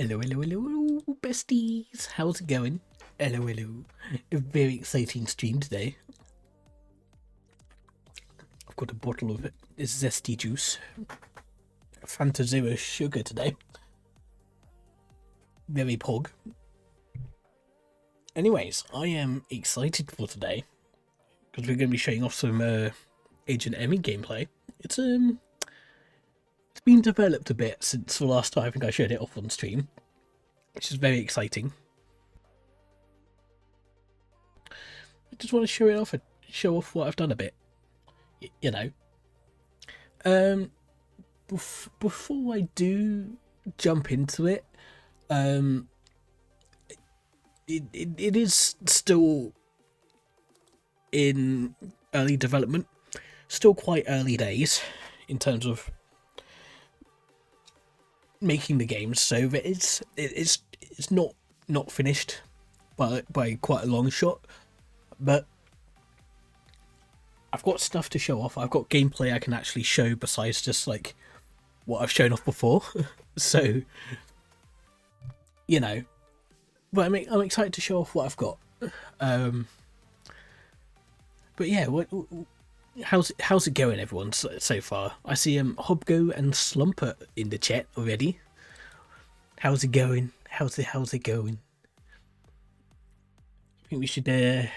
Hello, hello, hello, besties. How's it going? Hello, hello. A very exciting stream today. I've got a bottle of zesty juice. Fanta Zero sugar today. Very pog. Anyways, I am excited for today because we're going to be showing off some Agent Emmy gameplay. It's been developed a bit since the last time I think I showed it off on stream, which is very exciting. I just want to show it off and show off what I've done a bit, you know. Before I do jump into it, it is still in early development, still quite early days in terms of making the game, so it's not finished by quite a long shot, but I've got stuff to show off. I've got gameplay I can actually show besides just like what I've shown off before. So, you know, but I'm excited to show off what I've got. But yeah, how's it going, everyone, so far? I see Hobgo and Slumper in the chat already. How's it going? How's it going? I think we should get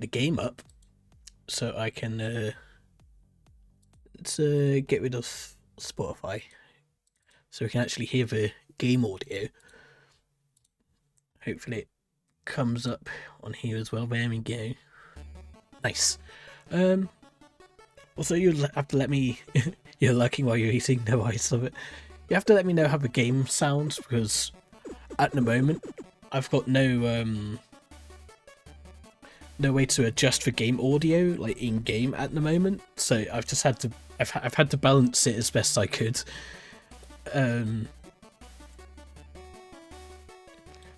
the game up so I can let's get rid of Spotify so we can actually hear the game audio. Hopefully it comes up on here as well. There we go. Nice. Also, you'll have to let me you're lurking while you're eating. No, I love it. You have to let me know how the game sounds, because at the moment I've got no way to adjust the game audio like in game at the moment, so I've just had to I've had to balance it as best I could.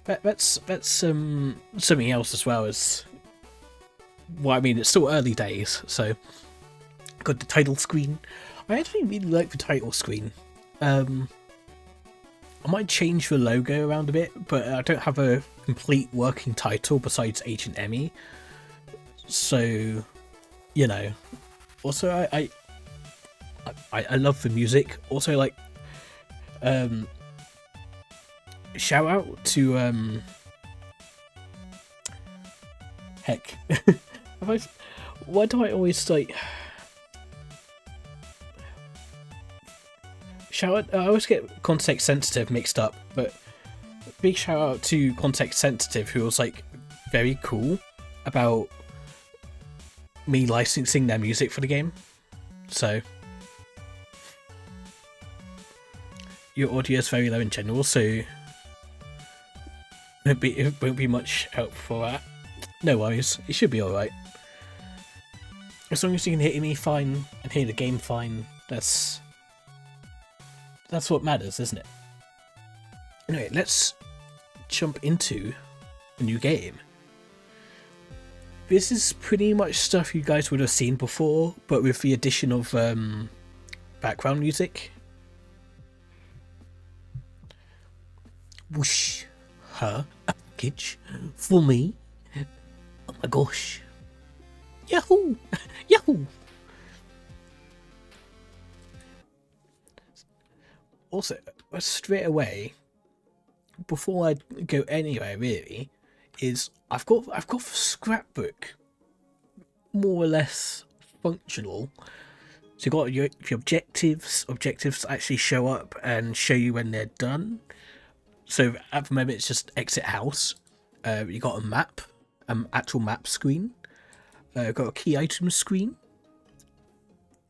That's something else as well as, well, I mean, it's still early days, so got the title screen. I actually really like the title screen. I might change the logo around a bit, but I don't have a complete working title besides Agent Emmy, so, you know. Also, I love the music. Also, like, shout out to heck, why do I always like shout out? I always get Context Sensitive mixed up, but big shout out to Context Sensitive, who was like very cool about me licensing their music for the game. So your audio is very low in general, so it won't be much help for that. No worries, it should be alright. As long as you can hear me fine and hear the game fine, that's what matters, isn't it? Anyway, let's jump into a new game. This is pretty much stuff you guys would have seen before, but with the addition of background music. Whoosh, a package for me. Oh my gosh. Yahoo! Yahoo! Also, straight away, before I go anywhere really, is I've got the scrapbook more or less functional. So you've got your objectives actually show up and show you when they're done. So at the moment it's just exit house. You got a map, actual map screen. Got a key item screen.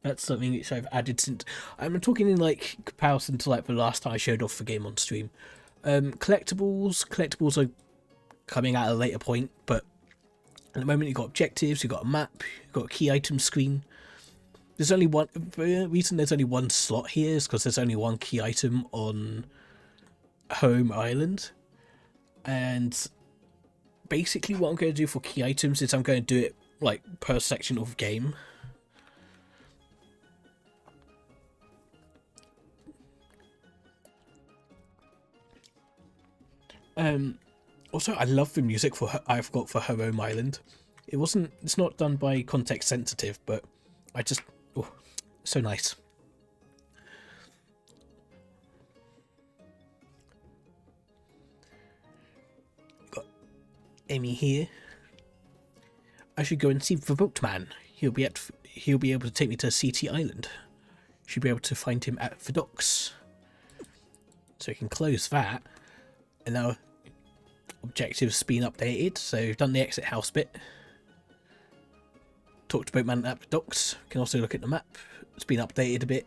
That's something which I've added since. I'm talking in like comparison to like the last time I showed off the game on stream. Collectibles are coming at a later point, but at the moment you've got objectives, you've got a map, you've got a key item screen. There's only one. The reason there's only one slot here is because there's only one key item on Home Island, and basically what I'm going to do for key items is I'm going to do it like per section of game. Also, I love the music for her, I've got for Her Home Island. It's not done by Context Sensitive, but I just, oh, so nice. Got Emmy here. I should go and see the boatman. He'll be able to take me to CT Island. Should be able to find him at the docks. So we can close that. And now objectives been updated. So we've done the exit house bit. Talked to boatman at the docks. Can also look at the map. It's been updated a bit.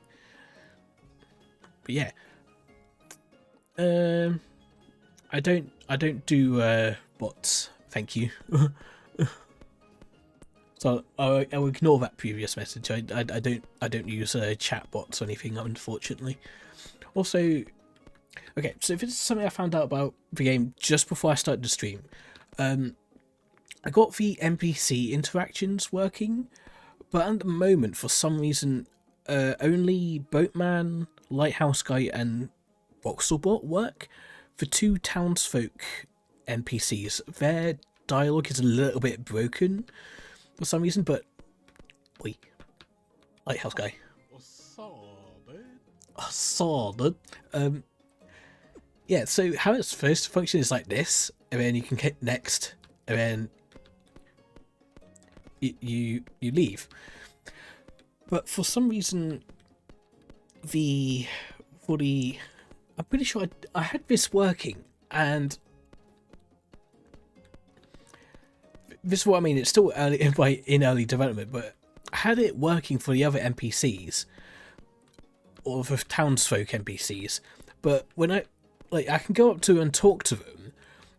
But yeah. I don't do bots. Thank you. So I'll ignore that previous message. I don't use chat bots or anything, unfortunately. Also, okay, so this is something I found out about the game just before I started the stream. I got the NPC interactions working, but at the moment, for some reason, only Boatman, Lighthouse Guy, and Voxelbot work. For 2 townsfolk NPCs, their dialogue is a little bit broken for some reason, but oi, Lighthouse Guy. Solid. Yeah, so how it's supposed to function is like this, and then you can hit next, and then you leave. But for some reason, I'm pretty sure I had this working, and this is what I mean. It's still early in early development, but I had it working for the other NPCs or the townsfolk NPCs. But when I can go up to and talk to them,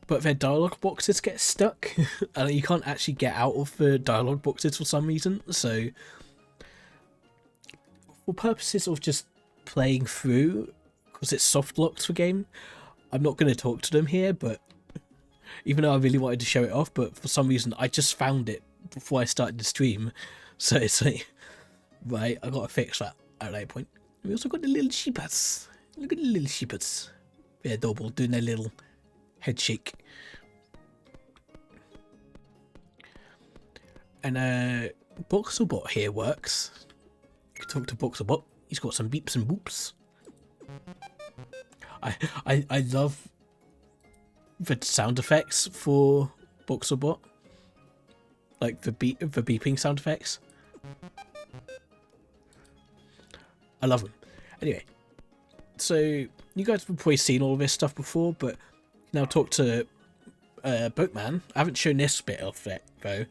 but their dialogue boxes get stuck, and you can't actually get out of the dialogue boxes for some reason. So, for purposes of just playing through, because it's soft locked for game, I'm not going to talk to them here. But even though I really wanted to show it off, but for some reason I just found it before I started the stream, so it's like, right, I got to fix that at that point. We also got the little sheepas. Look at the little sheepas. They're adorable, doing their little head shake. And Boxelbot here works. You can talk to Boxelbot. He's got some beeps and boops. I love the sound effects for Boxelbot, like the beeping sound effects. I love them. Anyway, so you guys have probably seen all of this stuff before, but now talk to Boatman. I haven't shown this bit of it though.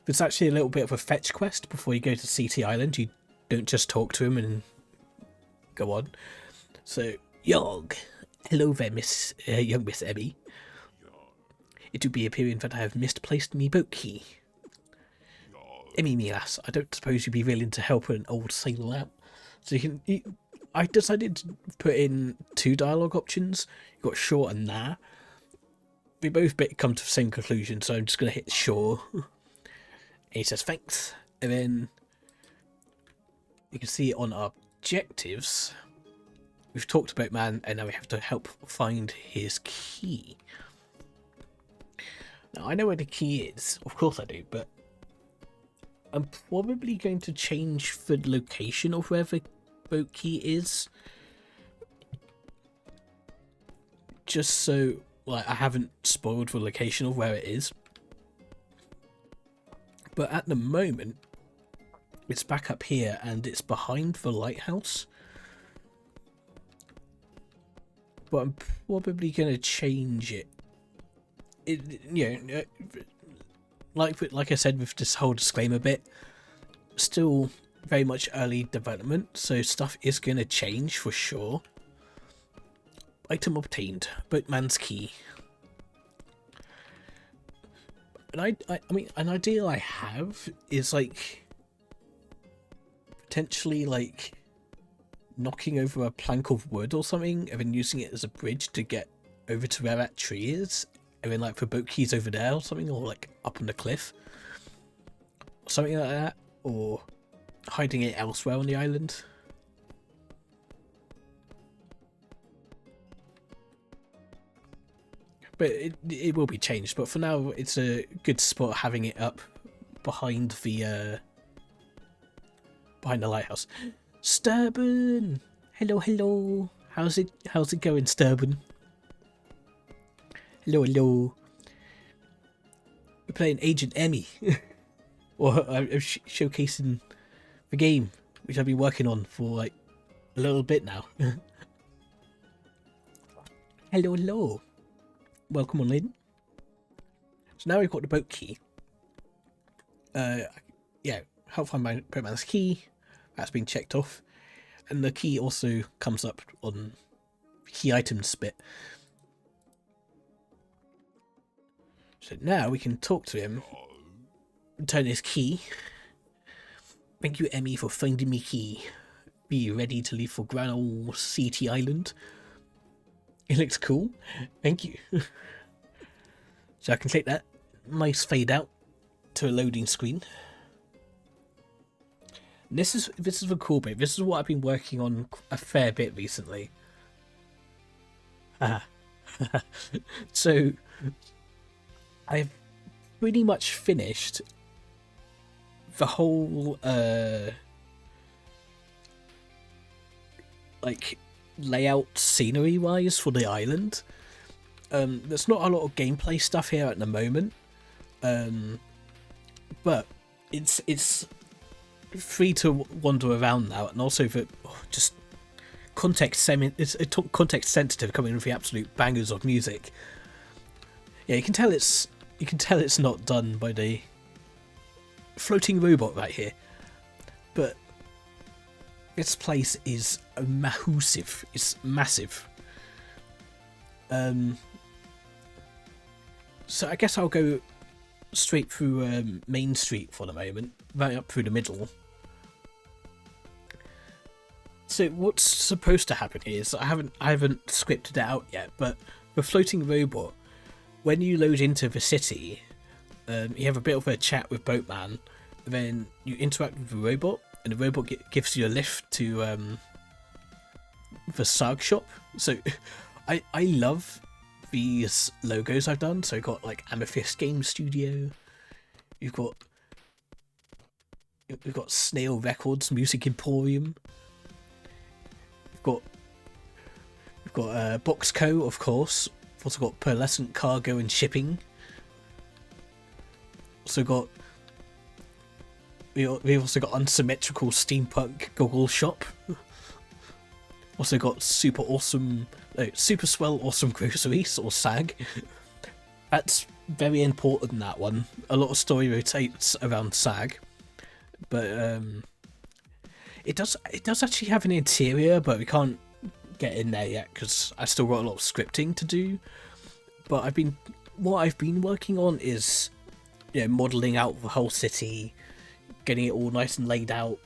There's actually a little bit of a fetch quest before you go to CT Island. You don't just talk to him and go on. So, Yog, hello there, young Miss Emmy. It would be appearing that I have misplaced me boat key. Emmy, me lass, I don't suppose you'd be willing to help an old sailor out. So I decided to put in 2 dialogue options. You got sure and nah. We both come to the same conclusion, so I'm just going to hit sure. And he says thanks, and then you can see on our objectives, we've talked about man, and now we have to help find his key. Now I know where the key is, of course I do, but I'm probably going to change the location of where the boat key is, just so I haven't spoiled the location of where it is. But at the moment, it's back up here, and it's behind the lighthouse. But I'm probably going to change it. Like I said with this whole disclaimer bit, still very much early development, so stuff is going to change for sure. Item obtained, boatman's key. I mean, an idea I have is potentially knocking over a plank of wood or something, and then using it as a bridge to get over to where that tree is, and then the boat keys over there or something, or up on the cliff, or something like that, or hiding it elsewhere on the island. but it will be changed. But for now, it's a good spot having it up behind the lighthouse. Sturban, hello. How's it going, Sturban? Hello. We're playing Agent Emmy, or I'm showcasing the game, which I've been working on for like a little bit now. Hello. Welcome on in. So now we've got the boat key. Yeah, help find my boatman's key. That's been checked off. And the key also comes up on key items bit. So now we can talk to him. Return his key. Thank you, Emmy, for finding me key. Be ready to leave for Grand Ole CT Island. It looks cool. Thank you. So I can take that nice fade out to a loading screen. And this is the cool bit. This is what I've been working on a fair bit recently. So I've pretty much finished the whole like layout scenery wise for the island. There's not a lot of gameplay stuff here at the moment, but it's free to wander around now, and also for just context sensitive, coming with the absolute bangers of music. Yeah, you can tell it's not done by the floating robot right here, but this place is massive. It's massive. So I guess I'll go straight through Main Street for the moment, right up through the middle. So what's supposed to happen here is I haven't scripted it out yet, but the floating robot, when you load into the city, you have a bit of a chat with Boatman, and then you interact with the robot, and the robot gives you a lift to the Sarg shop. So I love these logos I've done. So you've got like Amethyst Game Studio, we've got Snail Records Music Emporium, we've got Boxco, of course. We've also got Pearlescent Cargo and Shipping. We've also got Unsymmetrical Steampunk Goggle Shop. Also got Super Swell Awesome Groceries, or SAG. That's very important, that one. A lot of story rotates around SAG. But it does actually have an interior, but we can't get in there yet because I've still got a lot of scripting to do. But what I've been working on is, modelling out the whole city, getting it all nice and laid out.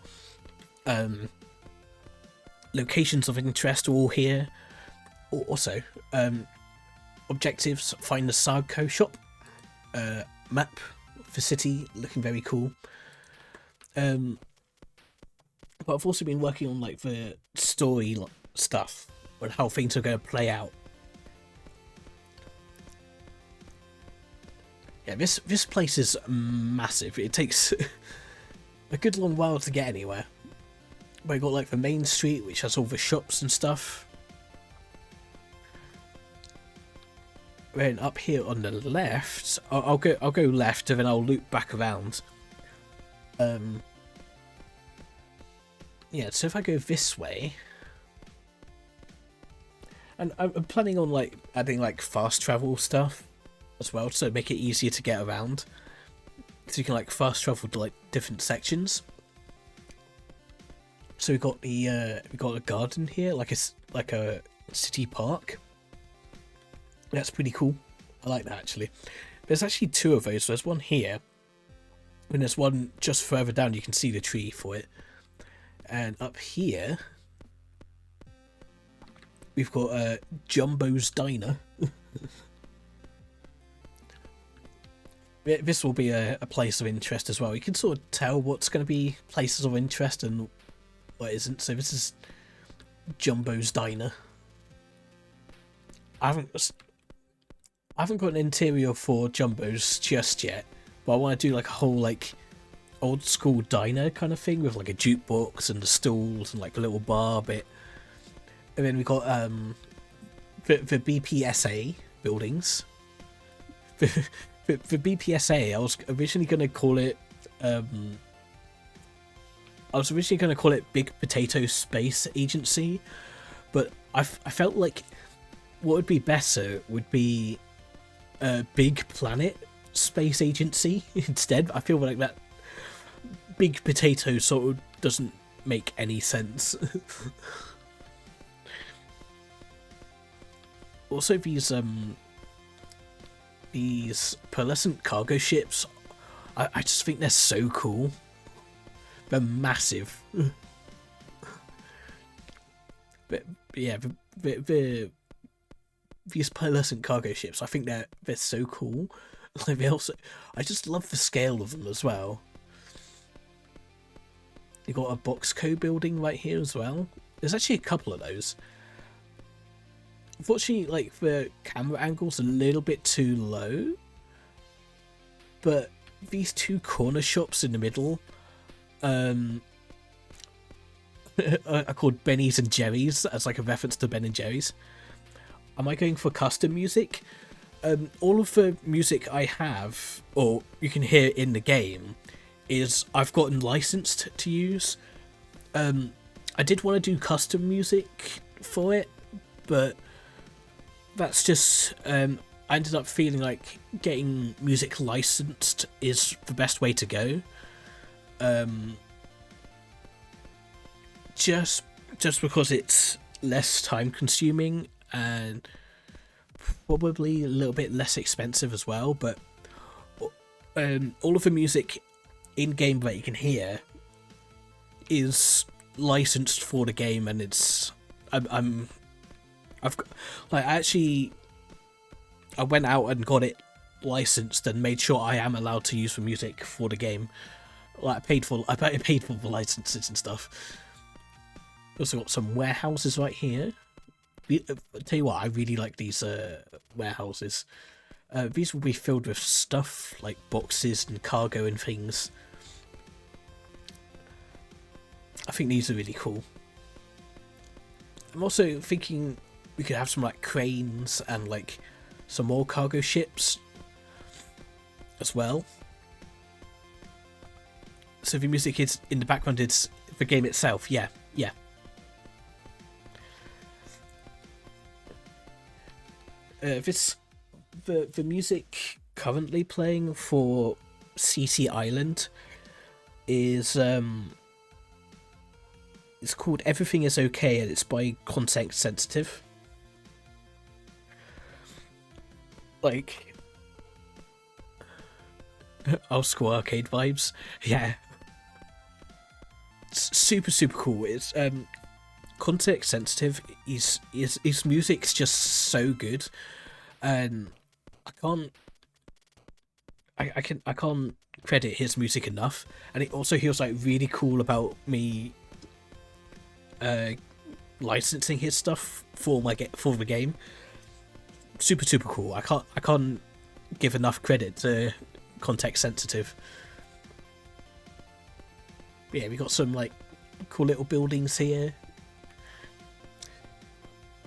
Locations of interest are all here. Also, objectives: find the Sargco shop. Map for city, looking very cool. But I've also been working on like the story stuff and how things are going to play out. Yeah, this place is massive. It takes a good long while to get anywhere. But you got like the main street, which has all the shops and stuff. Then up here on the left, I'll go left, and then I'll loop back around. Yeah, so if I go this way, and I'm planning on like adding like fast travel stuff as well, so make it easier to get around. So you can like fast travel to like different sections. So we got a garden here, like a city park. That's pretty cool. I like that actually. There's actually two of those. So there's one here, and there's one just further down. You can see the tree for it. And up here, we've got Jumbo's Diner. This will be a place of interest as well. You can sort of tell what's going to be places of interest and what isn't. So this is Jumbo's Diner. I haven't got an interior for Jumbos just yet, but I want to do like a whole like old school diner kind of thing with like a jukebox and the stalls and like a little bar bit. And then we got the BPSA buildings. For BPSA, I was originally going to call it Big Potato Space Agency, but I felt like what would be better would be Big Planet Space Agency instead. I feel like that Big Potato sort of doesn't make any sense. Also, these pearlescent cargo ships, I just think they're so cool. They're massive. But yeah, these pearlescent cargo ships, I think they're so cool. Like I just love the scale of them as well. You got a Boxco building right here as well. There's actually a couple of those. Unfortunately, like the camera angle's a little bit too low, but these two corner shops in the middle are called Benny's and Jerry's as like a reference to Ben and Jerry's. Am I going for custom music? All of the music I have, or you can hear in the game, is I've gotten licensed to use. I did want to do custom music for it, but that's just I ended up feeling like getting music licensed is the best way to go. Just because it's less time consuming and probably a little bit less expensive as well, but all of the music in game that you can hear is licensed for the game, and it's I've got, like, I went out and got it licensed and made sure I am allowed to use the music for the game. Like I paid for the licenses and stuff. Also got some warehouses right here. I'll tell you what, I really like these warehouses. These will be filled with stuff like boxes and cargo and things. I think these are really cool. I'm also thinking we could have some like cranes and like some more cargo ships as well. So the music is in the background, it's the game itself. Yeah. The music currently playing for CC Island is it's called Everything Is Okay, and it's by Context Sensitive. Like old school arcade vibes. Yeah. It's super cool. It's Context Sensitive. His music's just so good, and I can't credit his music enough. And he was like really cool about me licensing his stuff for the game. Super cool. I can't give enough credit to Context Sensitive. But yeah, we got some like cool little buildings here.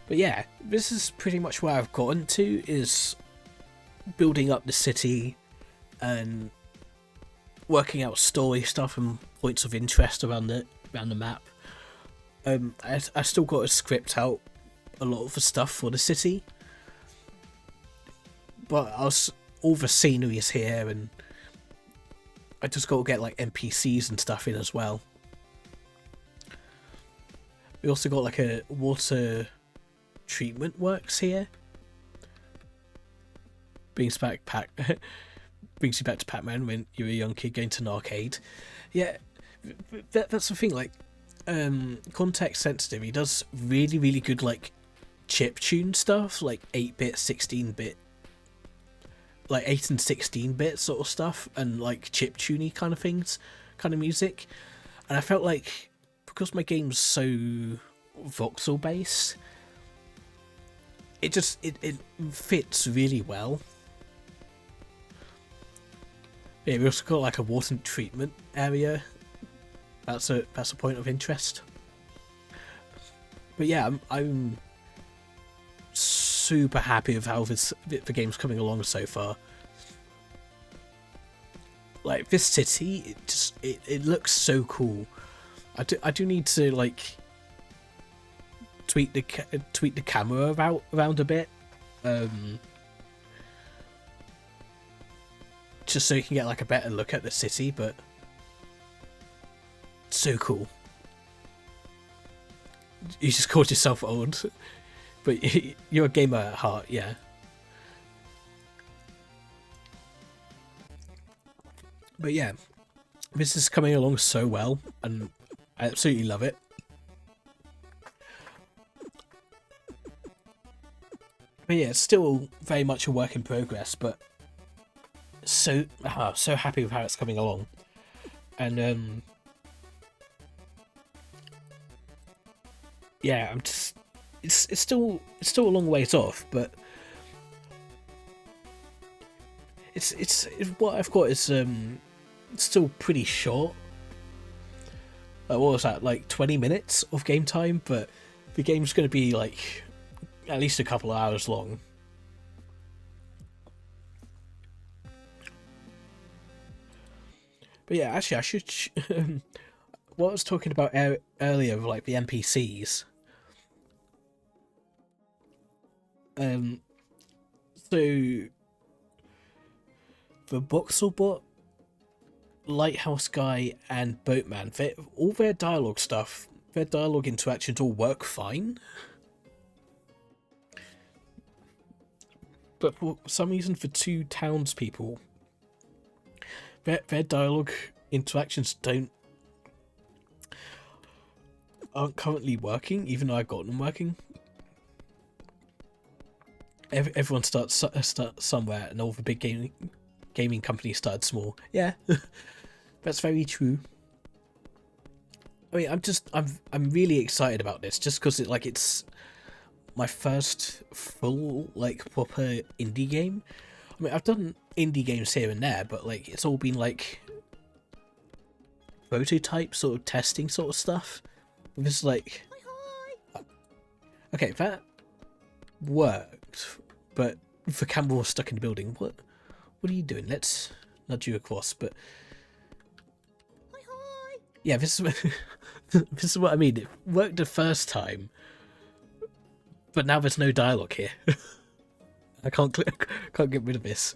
But yeah, this is pretty much where I've gotten to, is building up the city and working out story stuff and points of interest around the map. I still got to script out a lot of the stuff for the city, but all the scenery is here, and I just got to get like NPCs and stuff in as well. We also got like a water treatment works here. Brings you back to Pac-Man when you were a young kid going to an arcade. Yeah, that's the thing. Like, Context Sensitive, he does really good like chip tune stuff, like 8-bit, 16-bit, like 8 and 16-bit sort of stuff, and like chip tuney kind of things, kind of music. And I felt like, because my game's so voxel based, it fits really well. Yeah, we also got like a water treatment area. That's a point of interest. But yeah, I'm super happy with how the game's coming along so far. Like this city, it looks so cool. I do need to like tweak the camera around a bit, just so you can get like a better look at the city. But so cool. You just called yourself old, but you're a gamer at heart, yeah. But yeah, this is coming along so well, and I absolutely love it. But yeah, it's still very much a work in progress, but so happy with how it's coming along. And yeah, I'm just it's still a long ways off, but it's what I've got is still pretty short. What was that, like 20 minutes of game time? But the game's going to be like at least a couple of hours long. But yeah, actually, I should. What I was talking about earlier, like the NPCs. So the Voxelbot, Lighthouse Guy, and Boatman, all their dialogue stuff, their dialogue interactions all work fine. But for some reason, for two townspeople, their dialogue interactions aren't currently working, even though I've got them working. Everyone starts somewhere, and all the big gaming companies started small. Yeah, that's very true. I mean, I'm really excited about this, just because it's my first full like proper indie game. I mean, I've done indie games here and there, but like it's all been like prototype sort of testing sort of stuff. This is like, okay, that worked, but the camera was stuck in the building. What are you doing? Let's nudge you across. But yeah, this is what I mean. It worked the first time, but now there's no dialogue here. I can't get rid of this.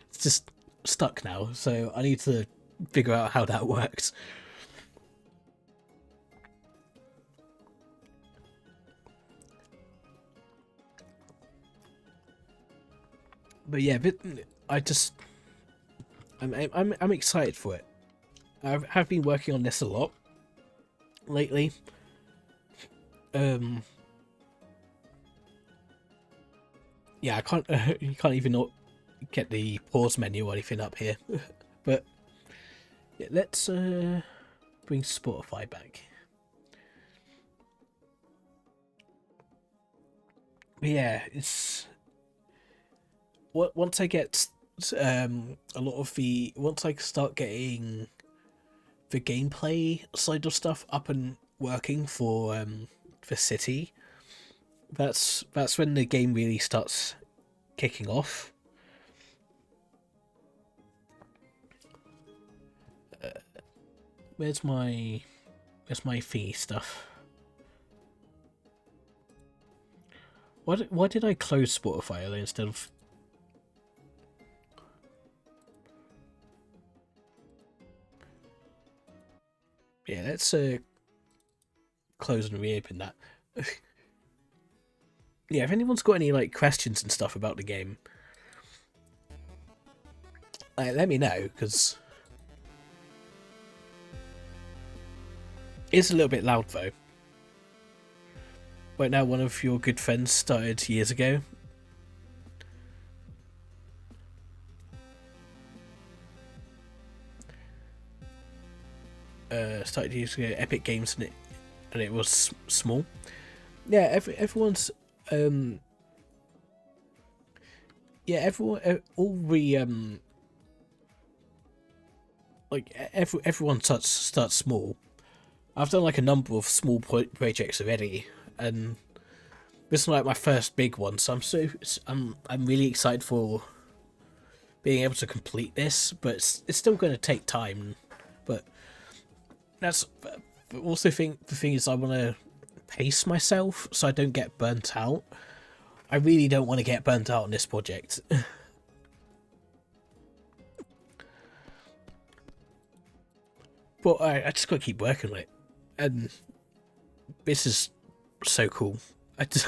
It's just stuck now, so I need to figure out how that works. But yeah, I'm excited for it. I have been working on this a lot lately. Yeah, I can't. You can't even not get the pause menu or anything up here. But yeah, let's bring Spotify back. But yeah, it's once I get a lot of once I start getting the gameplay side of stuff up and working for the city, that's when the game really starts kicking off. Where's my fee stuff? Why did I close Spotify earlier instead of? Yeah, let's close and reopen that. Yeah, if anyone's got any like questions and stuff about the game, let me know, because it's a little bit loud though. Right now, one of your good friends started years ago. Started years ago, Epic Games, and it was small. Yeah, everyone's yeah, everyone, all the like everyone starts small. I've done like a number of small projects already, and this is like my first big one. So I'm really excited for being able to complete this, but it's still going to take time. But that's but also think the thing is I want to pace myself so I don't get burnt out. I really don't want to get burnt out on this project. But I just got to keep working on it, and this is so cool. I just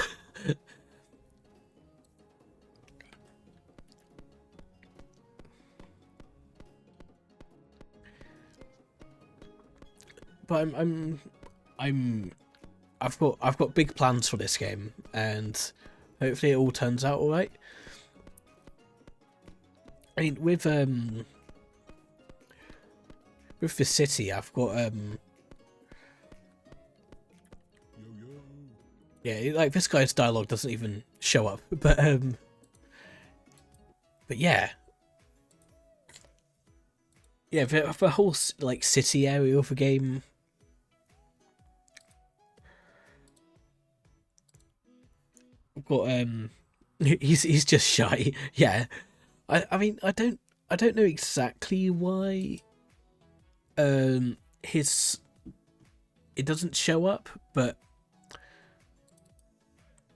but I'm I've got big plans for this game, and hopefully it all turns out all right. I mean, with the city, I've got yeah, like this guy's dialogue doesn't even show up, but yeah, yeah, the whole like city area of the game. I've got he's just shy. Yeah, I mean I don't know exactly why his it doesn't show up, but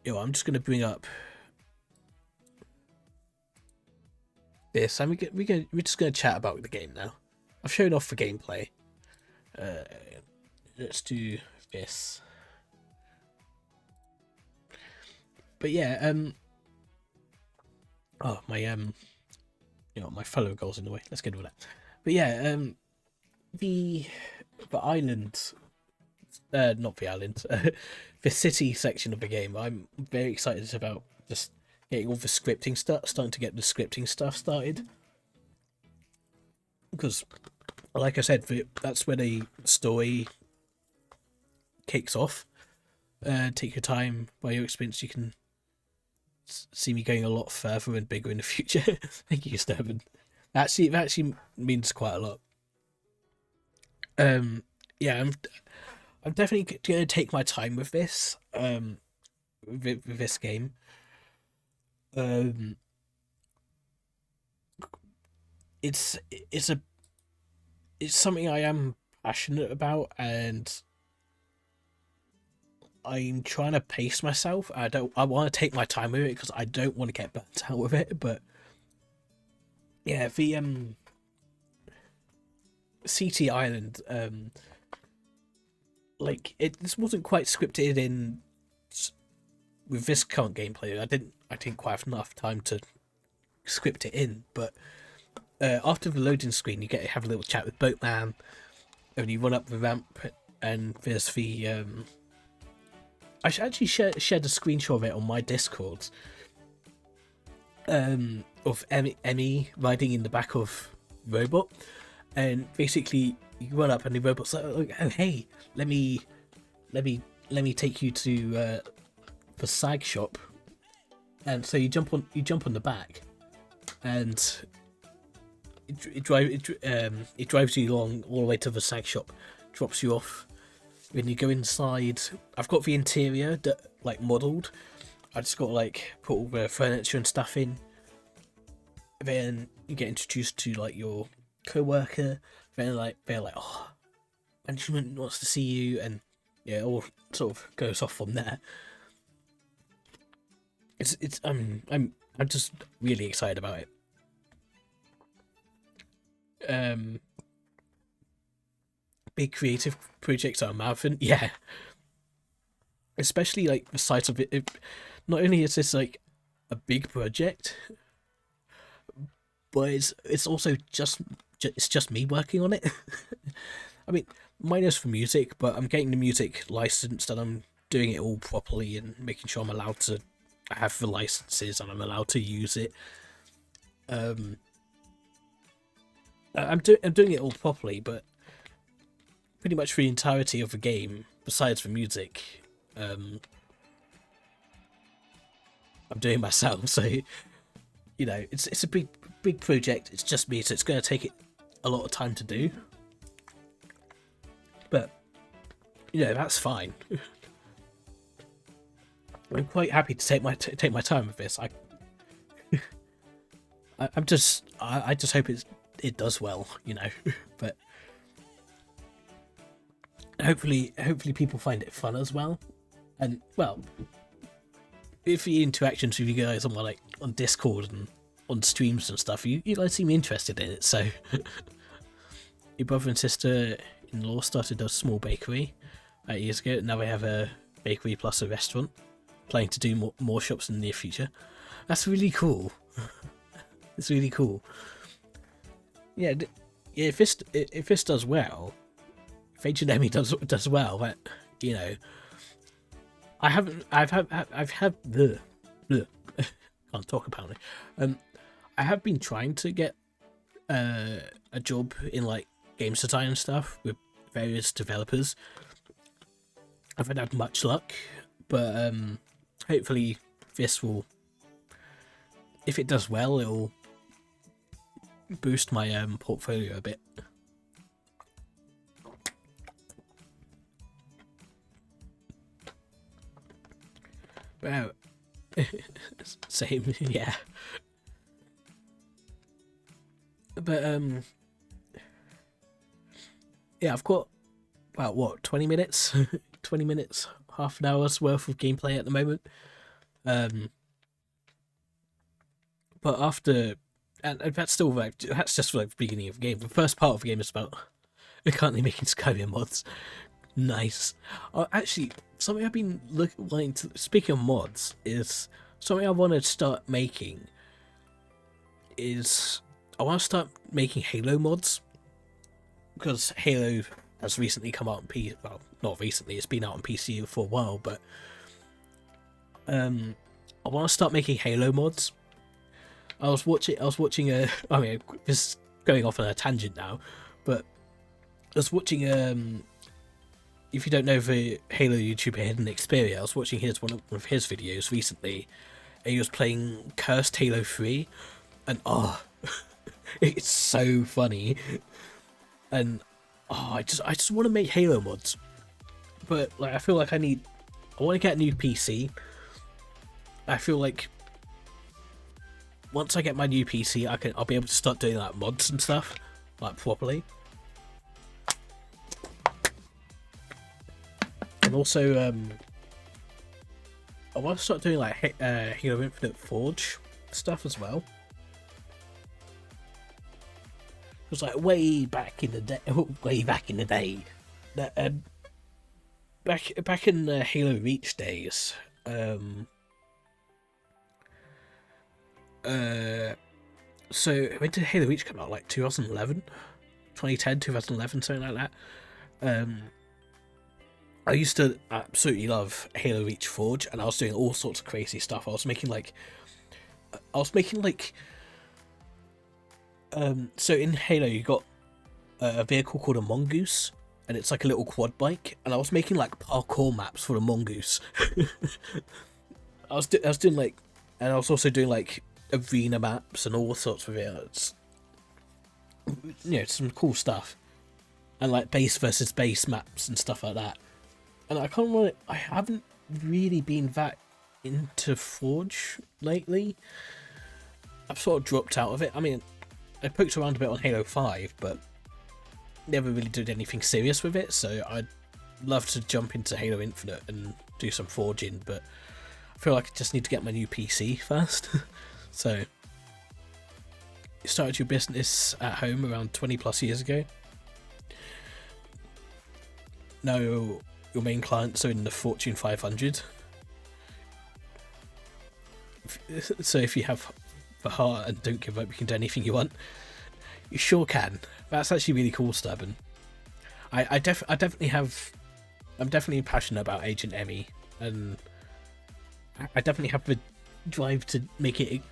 I'm just gonna bring up this, and we're just gonna chat about the game now. I've shown off the gameplay. Uh, let's do this. But yeah, oh my my fellow goal's in the way. Let's get rid of that. But yeah, the island, not the island, the city section of the game. I'm very excited about just getting all the scripting stuff, starting to get the scripting stuff started. Because, like I said, that's where the story kicks off. Take your time. By your experience, you can see me going a lot further and bigger in the future. Thank you, Stephen. That actually means quite a lot. Yeah, I'm definitely going to take my time with this. With this game. Um, it's a it's something I am passionate about, and I'm trying to pace myself. I want to take my time with it because I don't want to get burnt out with it. But yeah, the CT Island, like this wasn't quite scripted in with this current gameplay. I didn't quite have enough time to script it in, but after the loading screen, you get to have a little chat with Boatman, and you run up the ramp, and there's the I should actually shared a screenshot of it on my Discord. Of Emmy riding in the back of robot, and basically you run up and the robot's like, oh hey, let me take you to the sag shop, and so you jump on the back, and it drives you along all the way to the sag shop, drops you off. When you go inside, I've got the interior like modelled. I just got to like put all the furniture and stuff in. Then you get introduced to like your co-worker. Then like they're like, oh, management wants to see you, and yeah, it all sort of goes off from there. It's I'm just really excited about it. Big creative projects are a marathon, yeah. Especially like the size of it. Not only is this like a big project, but it's also just me working on it. I mean, minus for music, but I'm getting the music licensed and I'm doing it all properly and making sure I'm allowed to have the licenses and I'm allowed to use it. I'm doing it all properly, but pretty much for the entirety of the game, besides the music, I'm doing myself. So you know, it's a big project. It's just me, so it's going to take it a lot of time to do. But you know, that's fine. I'm quite happy to take my time with this. I just hope it does well, you know. But hopefully people find it fun as well. And well, if the interactions with you guys on Discord and on streams and stuff, you guys seem interested in it. So your brother and sister-in-law started a small bakery 8 years ago. Now they have a bakery plus a restaurant, planning to do more shops in the near future. That's really cool. It's really cool. Yeah, if this does well, if H&M does well, that, you know, I've had the can't talk about it. I have been trying to get a job in like games design and stuff with various developers. I haven't had much luck, but hopefully this will, if it does well, it'll boost my portfolio a bit. Well, same, yeah. But yeah, I've got about what 20 minutes, 20 minutes, half an hour's worth of gameplay at the moment. But after, and that's still like, that's just like the beginning of the game. The first part of the game is about currently making Skyrim mods. Nice. Actually, something I've been wanting to, speaking of mods, is something I want to start making. Is I want to start making Halo mods, because Halo has recently come out on PC. Well, not recently; it's been out on PC for a while. But I want to start making Halo mods. I was watching a. I mean, this is going off on a tangent now, but I was watching if you don't know the Halo YouTuber Hidden Xperia, I was watching one of his videos recently, and he was playing Cursed Halo 3, and it's so funny, and I just want to make Halo mods, but like I feel like I want to get a new PC. I feel like once I get my new PC, I'll be able to start doing like mods and stuff like properly. And also, I want to start doing like Halo Infinite Forge stuff as well. It was like way back in the day, that back in the Halo Reach days. So when did Halo Reach come out? Like 2011, 2011, something like that. I used to absolutely love Halo Reach Forge, and I was doing all sorts of crazy stuff. I was making like so in Halo you got a vehicle called a Mongoose, and it's like a little quad bike, and I was making like parkour maps for the Mongoose. I was doing like, and I was also doing like arena maps and all sorts of it. You know, some cool stuff, and like base versus base maps and stuff like that. And I haven't really been that into Forge lately. I've sort of dropped out of it. I mean, I poked around a bit on Halo 5, but never really did anything serious with it, so I'd love to jump into Halo Infinite and do some forging, but I feel like I just need to get my new PC first. So, you started your business at home around 20 plus years ago. Now your main clients are in the Fortune 500. So if you have the heart and don't give up, you can do anything you want. You sure can. That's actually really cool, Stubborn. I definitely have. I'm definitely passionate about Agent Emmy, and I definitely have the drive to make it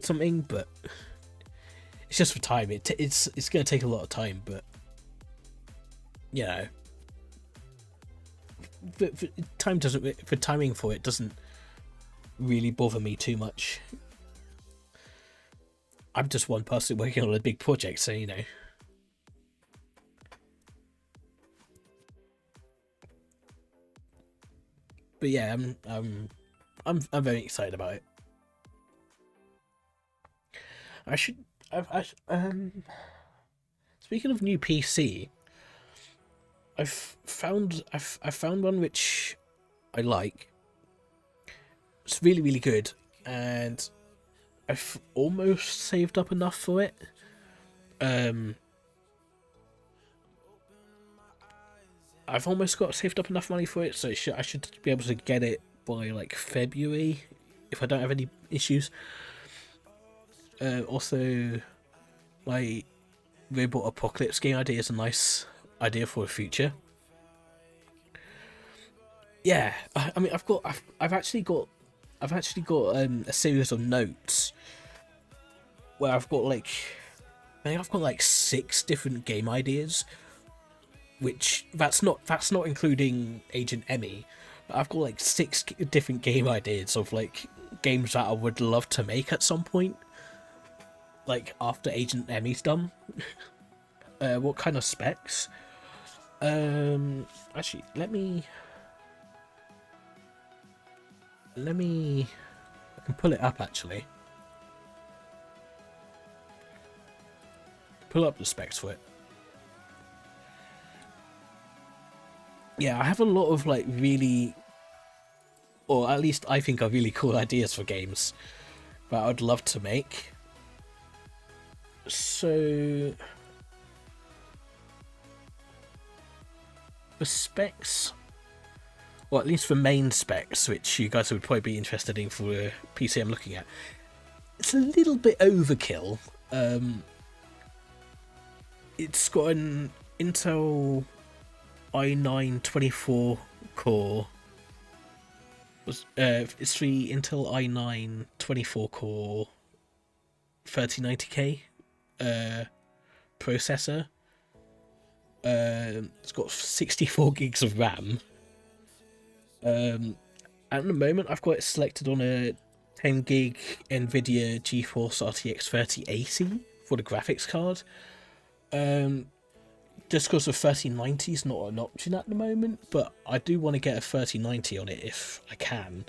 something, but it's just for time. It's going to take a lot of time, but you know, for timing for it doesn't really bother me too much. I'm just one person working on a big project, so you know. But yeah, I'm very excited about it. I should. Speaking of new PC, I've found one which I like. It's really really good, and I've almost saved up enough for it. Um, I've almost got saved up enough money for it, so I should be able to get it by like February if I don't have any issues. Also, my Robot Apocalypse game idea is a nice idea for the future. Yeah, I mean, I've actually got a series of notes where I think I've got like 6 different game ideas, which that's not including Agent Emmy. I've got like 6 different game ideas of like games that I would love to make at some point, like after Agent Emmy's done. What kind of specs? Actually, I can pull it up actually. Pull up the specs for it. Yeah, I have a lot of like really, or at least I think are really cool ideas for games that I'd love to make. So the specs, or at least the main specs, which you guys would probably be interested in for a PC I'm looking at, it's a little bit overkill. It's got an Intel i9 24 core. It's the Intel i9 24 core 3090K processor. It's got 64 gigs of RAM. At the moment, I've got it selected on a 10 gig NVIDIA GeForce RTX 3080 for the graphics card. Just because the 3090 is not an option at the moment, but I do want to get a 3090 on it if I can.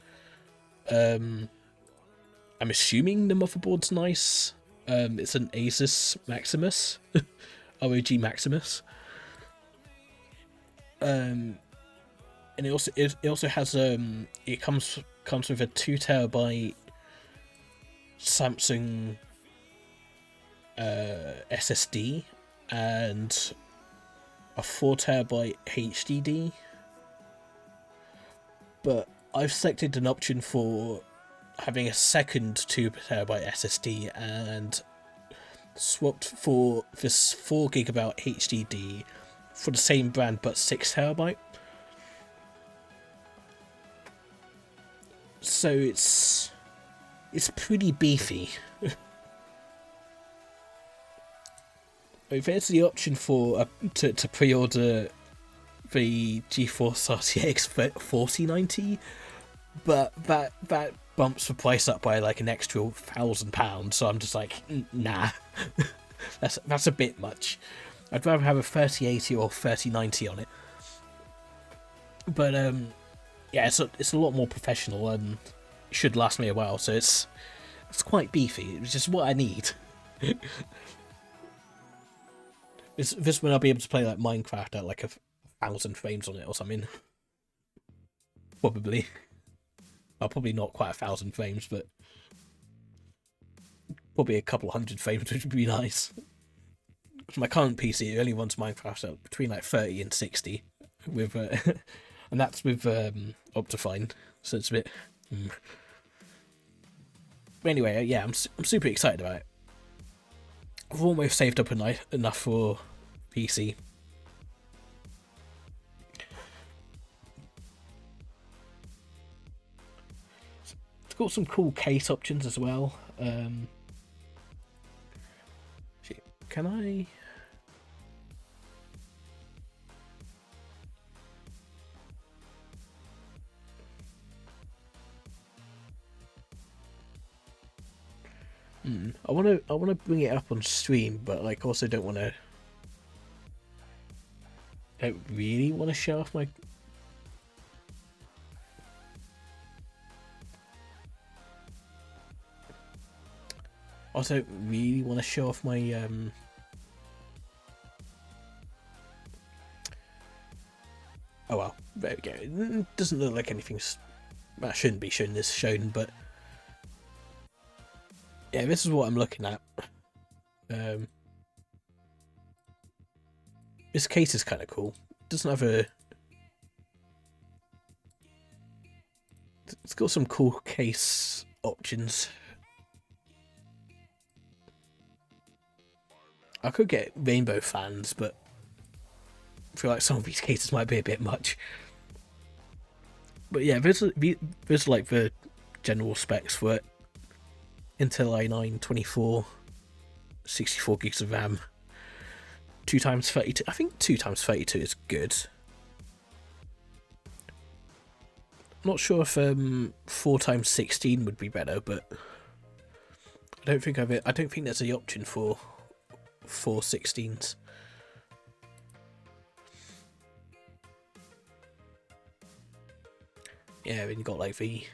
I'm assuming the motherboard's nice. It's an Asus Maximus, ROG Maximus. And it also has it comes with a 2 TB Samsung SSD and a 4 TB HDD, but I've selected an option for having a second 2 TB SSD and swapped for this 4 GB HDD for the same brand but 6 TB. So it's pretty beefy. There's the option for to pre-order the GeForce RTX 4090, but that bumps the price up by like an extra £1,000. So I'm just like, nah, that's a bit much. I'd rather have a 3080 or 3090 on it. But yeah, it's a lot more professional and should last me a while. So it's quite beefy. It's just what I need. This when I'll be able to play like Minecraft at like 1,000 frames on it or something. Probably. Well, probably not quite 1,000 frames, but probably a couple hundred frames, which would be nice. My current PC only runs Minecraft at between like 30 and 60, with and that's with Optifine, so it's a bit. But anyway, yeah, I'm super excited about it. I've almost saved up enough for PC. It's got some cool case options as well. Can I? I wanna bring it up on stream, but like also don't really want to show off my. Also don't really want to show off my Oh well, there we go. It doesn't look like anything's that shouldn't be shown this shown, but yeah, this is what I'm looking at. This case is kind of cool. It doesn't have a. It's got some cool case options. I could get rainbow fans, but I feel like some of these cases might be a bit much. But yeah, there's like the general specs for it. Intel i9 24, 64 gigs of RAM, 2x32. I think 2x32 is good. I'm not sure if 4x16 would be better, but I don't think there's the option for 4/16s. Yeah, then you got like the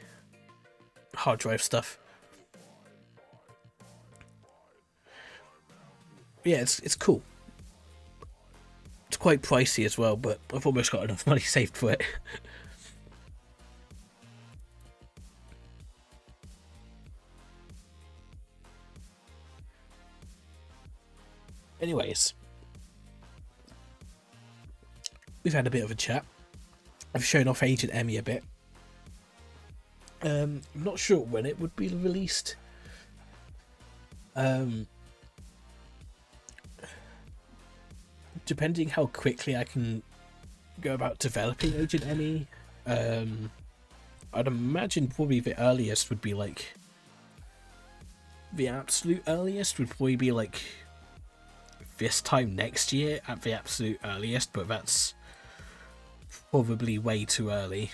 hard drive stuff. Yeah, it's cool. It's quite pricey as well, but I've almost got enough money saved for it. Anyways, we've had a bit of a chat. I've shown off Agent Emmy a bit. I'm not sure when it would be released. Depending how quickly I can go about developing Agent Emmy, I'd imagine probably the earliest would be like the absolute earliest would probably be like this time next year at the absolute earliest, but that's probably way too early.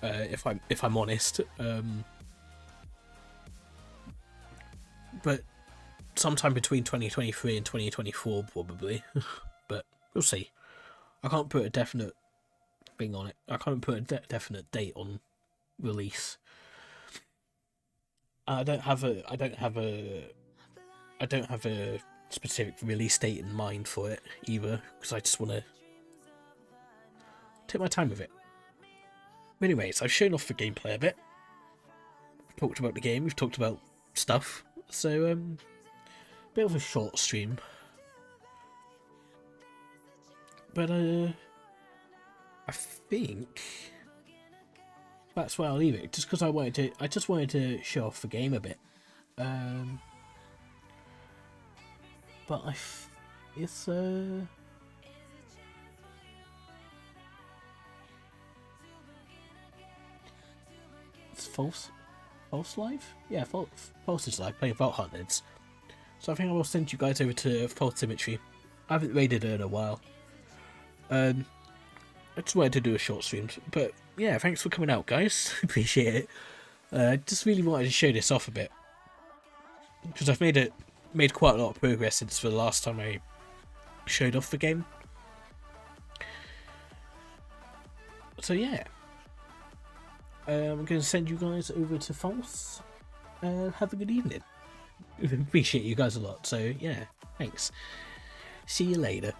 If I'm honest, but sometime between 2023 and 2024 probably, but we'll see. I can't put a definite thing on it. I can't put a definite date on release. I don't have a specific release date in mind for it either, because I just want to take my time with it. Anyways, I've shown off the gameplay a bit. We've talked about the game, we've talked about stuff. So, bit of a short stream. But, I think that's where I'll leave it. Just because I just wanted to show off the game a bit. But it's, False Life? Yeah, False is live, playing Vault Hunters. So I think I will send you guys over to False Symmetry. I haven't raided her in a while. I just wanted to do a short stream. But yeah, thanks for coming out, guys. Appreciate it. Just really wanted to show this off a bit. Because I've made quite a lot of progress since the last time I showed off the game. So yeah. I'm going to send you guys over to False. Have a good evening. Appreciate you guys a lot. So yeah, thanks. See you later.